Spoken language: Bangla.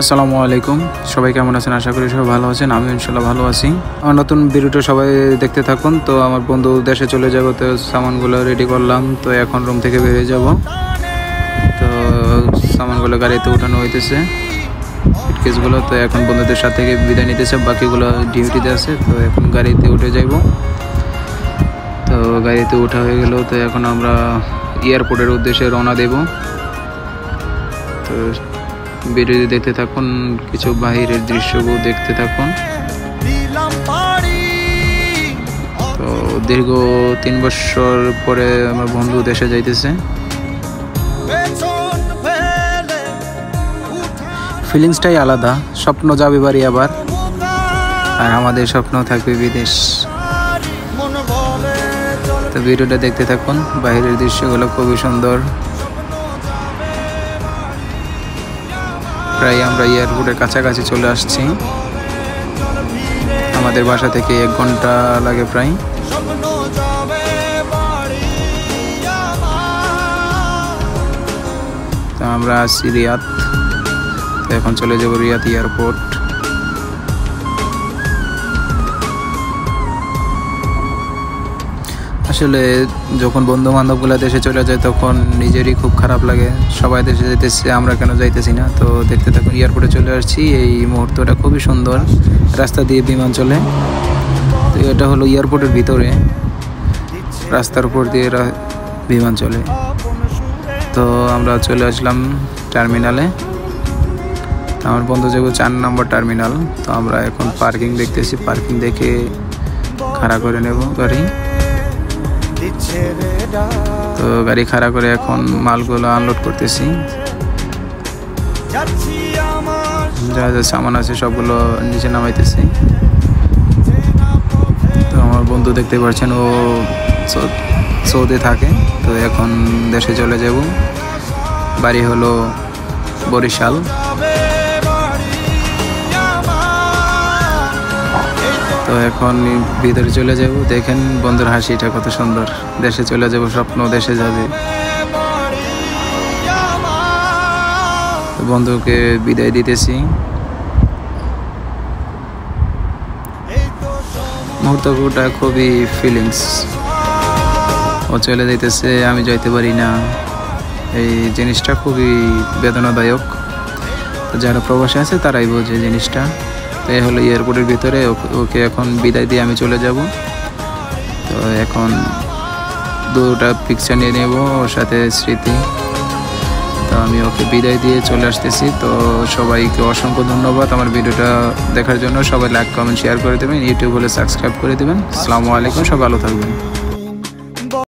আসসালামু আলাইকুম, সবাই কেমন আছেন? আশা করি সবাই ভালো আছেন। আমি ইনশাল্লাহ ভালো আছি। আমার নতুন ভিডিওটা সবাই দেখতে থাকুন। তো আমার বন্ধু দেশে চলে যাব, তো সামানগুলো রেডি করলাম। তো এখন রুম থেকে বেরিয়ে যাব। তো সামানগুলো গাড়িতে উঠানো হইতেছে, সুটকেসগুলো। তো এখন বন্ধুদের সাথে থেকে বিদায় নিতেছে, বাকিগুলো ডিউটিতে আছে। তো এখন গাড়িতে উঠে যাব। তো গাড়িতে উঠা হয়ে গেল। তো এখন আমরা এয়ারপোর্টের উদ্দেশ্যে রওনা দেব। তো ভিডিও দেখতে থাকুন, কিছু বাহিরের দৃশ্যগুলো দেখতে থাকুন। তো দীর্ঘ 3 বছর পরে আমার বন্ধু দেশে যাইতেছে। ফিলিংসটাই আলাদা। স্বপ্ন যাবে বাড়ি আবার, আর আমাদের স্বপ্ন থাকবে বিদেশ। তো ভিডিওটা দেখতে থাকুন, বাহিরের দৃশ্যগুলো খুবই সুন্দর। প্রায় আমরা এয়ারপোর্টের কাছাকাছি চলে আসছি। আমাদের বাসা থেকে 1 ঘন্টা লাগে প্রায়। তো আমরা আসছি রিয়াদ। তো এখন চলে যাব রিয়াদ এয়ারপোর্ট। আসলে যখন বন্ধু বান্ধবগুলো দেশে চলে যায় তখন নিজেরই খুব খারাপ লাগে। সবাই দেশে যেতেছে, আমরা কেন যাইতেছি না। তো দেখতে থাকুন, এয়ারপোর্টে চলে আসছি। এই মুহূর্তটা খুবই সুন্দর, রাস্তা দিয়ে বিমান চলে। তো এটা হলো এয়ারপোর্টের ভিতরে, রাস্তার উপর দিয়ে বিমান চলে। তো আমরা চলে আসলাম টার্মিনালে। আমার বন্ধু যাবো 4 নম্বর টার্মিনাল। তো আমরা এখন পার্কিং দেখতেছি, পার্কিং দেখে খাড়া করে নেব গাড়ি। তো গাড়ি খাড়া করে এখন মালগুলো আনলোড করতেছি। যা যা সামান আছে সবগুলো নিচে নামাইতেছি। তো আমার বন্ধু দেখতে পাচ্ছেন, ও সৌদি থাকে। তো এখন দেশে চলে যাব। বাড়ি হলো বরিশাল। তো এখন ভিতরে চলে যাব। দেখেন বন্ধুর হাসিটা কত সুন্দর। দেশে চলে যাব, স্বপ্ন দেশে যাবে। বন্ধুকে বিদায় দিতেছি। মুহূর্তটা খুবই ফিলিংস। ও চলে যাইতেছে, আমি যাইতে পারি না। এই জিনিসটা খুবই বেদনাদায়ক। যারা প্রবাসী আছে তারাই বোঝে জিনিসটা। তো এই হলো এয়ারপোর্টের ভিতরে। ওকে এখন বিদায় দিয়ে আমি চলে যাব। তো এখন 2টা পিকচার নিয়ে নেব ওর সাথে, স্মৃতি। তো আমি ওকে বিদায় দিয়ে চলে আসতেছি। তো সবাইকে অসংখ্য ধন্যবাদ আমার ভিডিওটা দেখার জন্য। সবাই লাইক, কমেন্ট, শেয়ার করে দেবেন। ইউটিউব হলে সাবস্ক্রাইব করে দেবেন। আসসালামু আলাইকুম, সবাই ভালো থাকবেন।